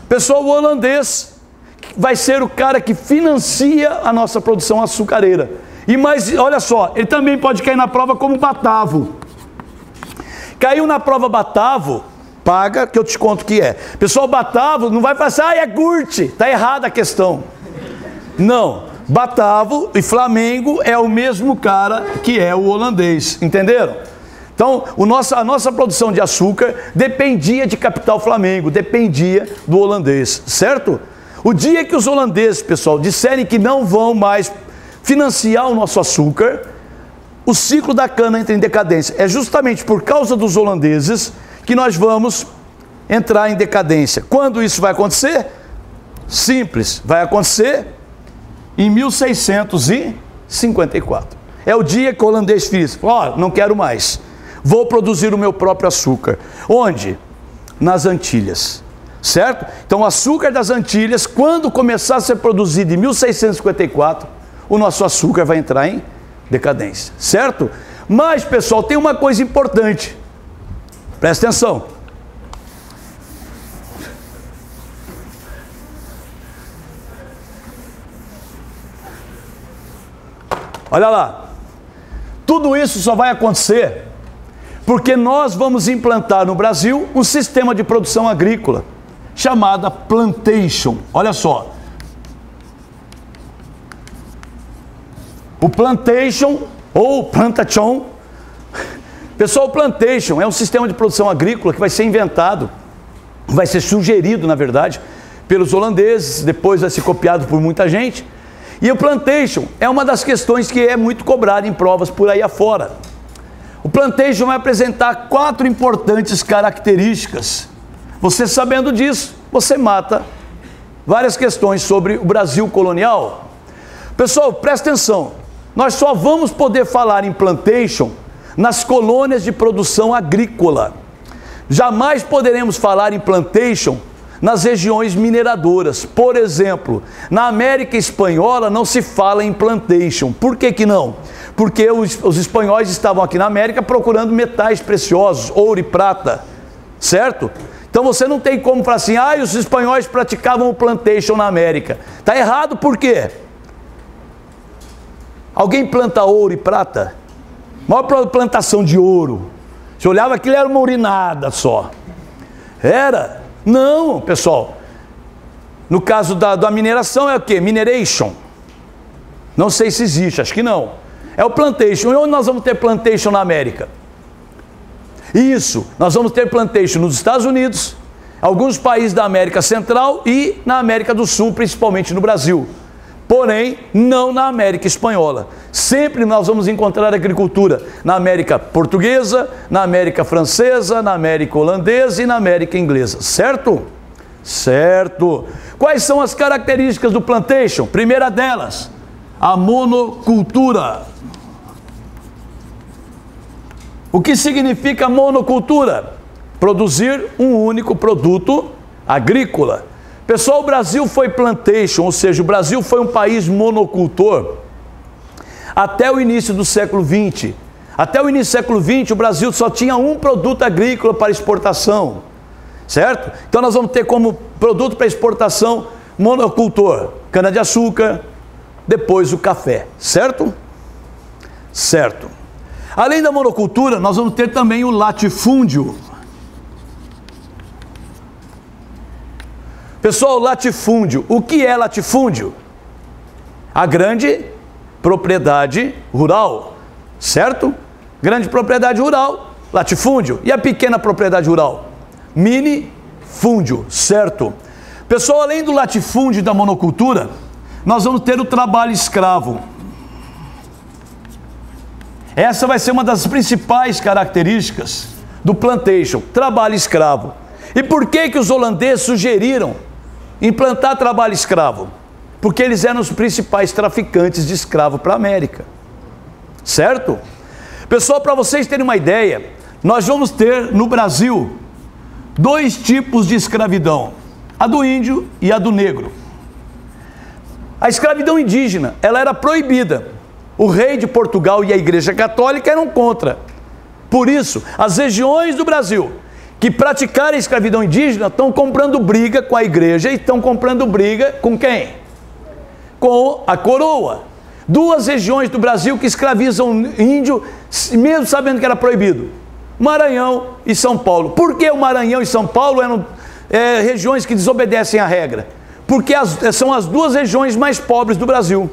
Pessoal, o holandês vai ser o cara que financia a nossa produção açucareira. E mais, olha só, ele também pode cair na prova como Batavo. Caiu na prova Batavo, paga, que eu te conto o que é. Pessoal, Batavo não vai falar assim, é Gurt, está errada a questão. Não, Batavo e Flamengo é o mesmo cara que é o holandês, entenderam? Então, a nossa produção de açúcar dependia de capital Flamengo, dependia do holandês, certo? O dia que os holandeses, pessoal, disserem que não vão mais financiar o nosso açúcar, o ciclo da cana entra em decadência. É justamente por causa dos holandeses que nós vamos entrar em decadência. Quando isso vai acontecer? Simples, vai acontecer em 1654. É o dia que o holandês fez, não quero mais, vou produzir o meu próprio açúcar. Onde? Nas Antilhas, certo? Então o açúcar das Antilhas, quando começar a ser produzido em 1654, o nosso açúcar vai entrar em decadência, certo? Mas, pessoal, tem uma coisa importante, presta atenção. Olha lá, tudo isso só vai acontecer porque nós vamos implantar no Brasil um sistema de produção agrícola chamada plantation. Olha só, o plantation ou plantation, pessoal, o plantation é um sistema de produção agrícola que vai ser inventado, vai ser sugerido, na verdade, pelos holandeses, depois vai ser copiado por muita gente. E o plantation é uma das questões que é muito cobrada em provas por aí afora. O plantation vai apresentar 4 importantes características. Você sabendo disso, você mata várias questões sobre o Brasil colonial. Pessoal, presta atenção. Nós só vamos poder falar em plantation nas colônias de produção agrícola. Jamais poderemos falar em plantation nas regiões mineradoras. Por exemplo, na América Espanhola não se fala em plantation. Por que que não? Porque os espanhóis estavam aqui na América procurando metais preciosos, ouro e prata, certo? Então você não tem como falar assim, os espanhóis praticavam o plantation na América. Está errado, por quê? Alguém planta ouro e prata? A maior plantação de ouro, você olhava aquilo, era uma urinada só. Era? Não, pessoal. No caso da mineração é o quê? Mineration. Não sei se existe, acho que não. É o plantation. E onde nós vamos ter plantation na América? Isso, nós vamos ter plantation nos Estados Unidos, alguns países da América Central e na América do Sul, principalmente no Brasil. Porém, não na América Espanhola. Sempre nós vamos encontrar agricultura na América Portuguesa, na América Francesa, na América Holandesa e na América Inglesa, certo? Certo. Quais são as características do plantation? Primeira delas, a monocultura. O que significa monocultura? Produzir um único produto agrícola. Pessoal, o Brasil foi plantation, ou seja, o Brasil foi um país monocultor até o início do século XX. Até o início do século XX, o Brasil só tinha um produto agrícola para exportação, certo? Então nós vamos ter como produto para exportação monocultor, cana-de-açúcar, depois o café, certo? Certo. Além da monocultura, nós vamos ter também o latifúndio. Pessoal, latifúndio, o que é latifúndio? A grande propriedade rural, certo? Grande propriedade rural, latifúndio. E a pequena propriedade rural? Minifúndio, certo? Pessoal, além do latifúndio e da monocultura, nós vamos ter o trabalho escravo. Essa vai ser uma das principais características do plantation, trabalho escravo. E por que que os holandeses sugeriram implantar trabalho escravo? Porque eles eram os principais traficantes de escravo para a América, certo? Pessoal, para vocês terem uma ideia, nós vamos ter no Brasil 2 tipos de escravidão, a do índio e a do negro. A escravidão indígena, ela era proibida. O rei de Portugal e a Igreja Católica eram contra. Por isso, as regiões do Brasil que que praticaram a escravidão indígena estão comprando briga com a igreja e estão comprando briga com quem? Com a coroa. Duas regiões do Brasil que escravizam índio, mesmo sabendo que era proibido: Maranhão e São Paulo. Por que o Maranhão e São Paulo eram regiões que desobedecem à regra? Porque são as duas regiões mais pobres do Brasil.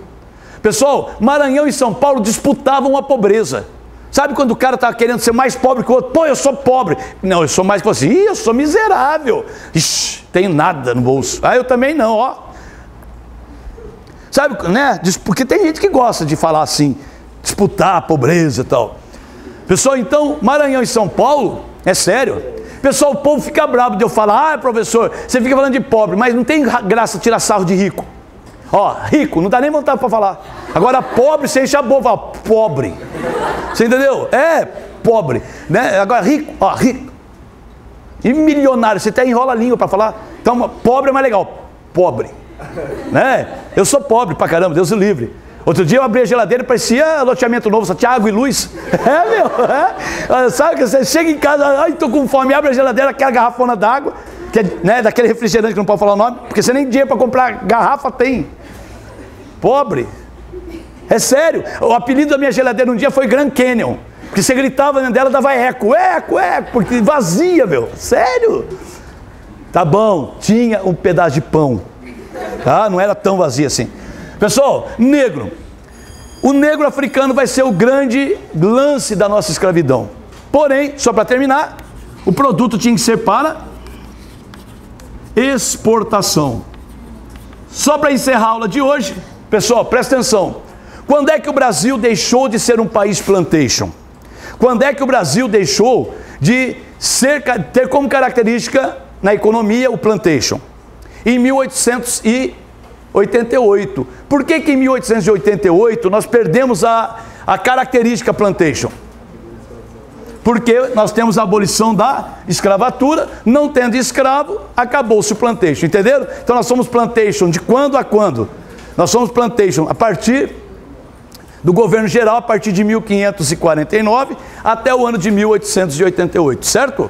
Pessoal, Maranhão e São Paulo disputavam a pobreza. Sabe quando o cara está querendo ser mais pobre que o outro? Pô, eu sou pobre. Não, eu sou mais que você. Ih, eu sou miserável. Ixi, tenho nada no bolso. Ah, eu também não, ó. Sabe, né? Porque tem gente que gosta de falar assim, disputar a pobreza e tal. Pessoal, então, Maranhão e São Paulo, é sério. Pessoal, o povo fica bravo de eu falar: ah, professor, você fica falando de pobre, mas não tem graça tirar sarro de rico. Ó, rico, não dá nem vontade para falar. Agora, pobre, você enche a boca, fala pobre. Você entendeu? É, pobre. Né? Agora, rico, ó, rico. E milionário, você até enrola a língua para falar. Então, pobre é mais legal. Pobre. Né? Eu sou pobre pra caramba, Deus o livre. Outro dia eu abri a geladeira e parecia loteamento novo, só tinha água e luz. É, meu, é. Sabe que você chega em casa, ai, tô com fome, abre a geladeira, aquela garrafona d'água, que é, né, daquele refrigerante que não pode falar o nome, porque você nem dinheiro para comprar garrafa tem. Pobre. É sério. O apelido da minha geladeira um dia foi Grand Canyon, porque você gritava dentro dela, dava eco, eco, eco, porque vazia, meu. Sério. Tá bom, tinha um pedaço de pão. Tá? Não era tão vazia assim. Pessoal, negro. O negro africano vai ser o grande lance da nossa escravidão. Porém, só para terminar, o produto tinha que ser para exportação. Só para encerrar a aula de hoje, pessoal, presta atenção. Quando é que o Brasil deixou de ser um país plantation? Quando é que o Brasil deixou de ter como característica na economia o plantation? Em 1888. Por que em 1888 nós perdemos a característica plantation? Porque nós temos a abolição da escravatura, não tendo escravo, acabou-se o plantation, entenderam? Então nós somos plantation de quando a quando? Nós somos plantation a partir do governo geral, a partir de 1549 até o ano de 1888, certo?